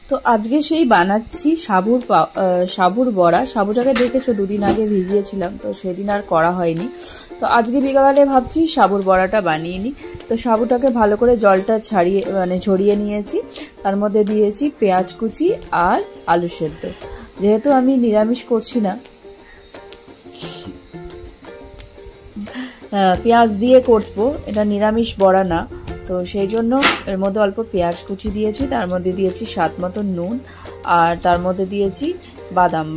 তো আজকে সেই বানাচ্ছি সাবুর বড়া। সাবুটাকে দেখেছো দুদিন আগে ভিজিয়েছিলাম, তো সেদিন আর করা হয়নি। তো আজকে বিকালে ভাবছি সাবুর বড়াটা বানিয়ে নিই। তো সাবুটাকে ভালো করে জলটা ছড়িয়ে নিয়েছি। তার মধ্যে দিয়েছি পেঁয়াজ কুচি আর আলু সেদ্ধ। যেহেতু আমি নিরামিষ করছি না, পেঁয়াজ দিয়ে করবো, এটা নিরামিষ বড়া না, তো সেই জন্য এর মধ্যে অল্প পেঁয়াজ কুচি দিয়েছি। তার মধ্যে দিয়েছি স্বাদ মতো নুন, আর তার মধ্যে দিয়েছি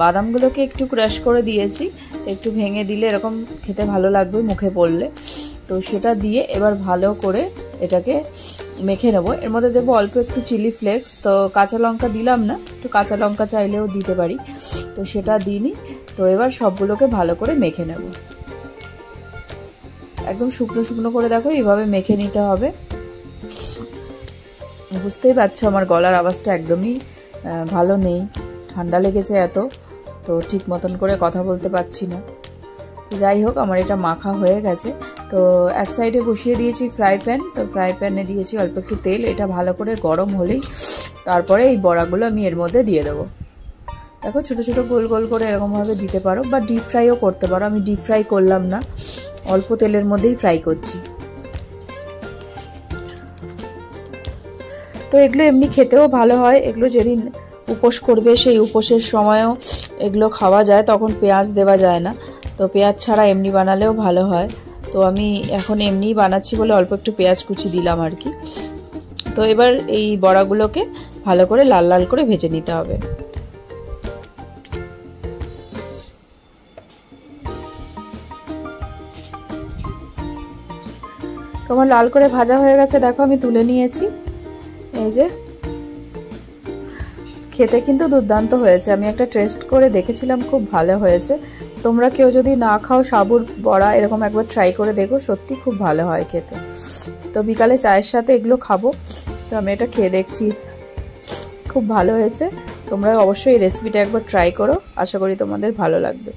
বাদামগুলোকে একটু ক্রাশ করে দিয়েছি। একটু ভেঙে দিলে এরকম খেতে ভালো লাগবে মুখে পড়লে। তো সেটা দিয়ে এবার ভালো করে এটাকে মেখে নেব। এর মধ্যে দেবো অল্প একটু চিলি ফ্লেক্স। তো কাঁচা লঙ্কা দিলাম না, একটু কাঁচা লঙ্কা চাইলেও দিতে পারি, তো সেটা দিইনি। তো এবার সবগুলোকে ভালো করে মেখে নেব, একদম শুকনো শুকনো করে। দেখো এইভাবে মেখে নিতে হবে। বুঝতেই পারছো আমার গলার আওয়াজটা একদমই ভালো নেই, ঠান্ডা লেগেছে এত, তো ঠিক মতন করে কথা বলতে পারছি না। যাই হোক, আমার এটা মাখা হয়ে গেছে। তো এক সাইডে বসিয়ে দিয়েছি ফ্রাই প্যান। তো ফ্রাই প্যানে দিয়েছি অল্প একটু তেল। এটা ভালো করে গরম হলেই তারপরে এই বড়াগুলো আমি এর মধ্যে দিয়ে দেবো। দেখো ছোটো ছোটো গোল গোল করে এরকমভাবে দিতে পারো, বা ডিপ ফ্রাইও করতে পারো। আমি ডিপ ফ্রাই করলাম না, অল্প তেলের মধ্যেই ফ্রাই করছি। তো এগুলো এমনি খেতেও ভালো হয়। এগুলো যেদিন উপোস করবে সেই উপোসের সময়ও এগুলো খাওয়া যায়, তখন পেঁয়াজ দেওয়া যায় না। তো পেঁয়াজ ছাড়া এমনি বানালেও ভালো হয়। তো আমি এখন এমনিই বানাচ্ছি বলে অল্প একটু পেঁয়াজ কুচি দিলাম আর কি। তো এবার এই বড়াগুলোকে ভালো করে লাল লাল করে ভেজে নিতে হবে। তোমার লাল করে ভাজা হয়ে গেছে, দেখো আমি তুলে নিয়েছি। এই যে খেতে কিন্তু দুর্দান্ত হয়েছে। আমি একটা টেস্ট করে দেখেছিলাম, খুব ভালো হয়েছে। তোমরা কেউ যদি না খাও সাবুর বড়া, এরকম একবার ট্রাই করে দেখো, সত্যি খুব ভালো হয় খেতে। তো বিকালে চায়ের সাথে এগুলো খাবো। তো আমি এটা খেয়ে দেখছি, খুব ভালো হয়েছে। তোমরা অবশ্যই এই রেসিপিটা একবার ট্রাই করো, আশা করি তোমাদের ভালো লাগবে।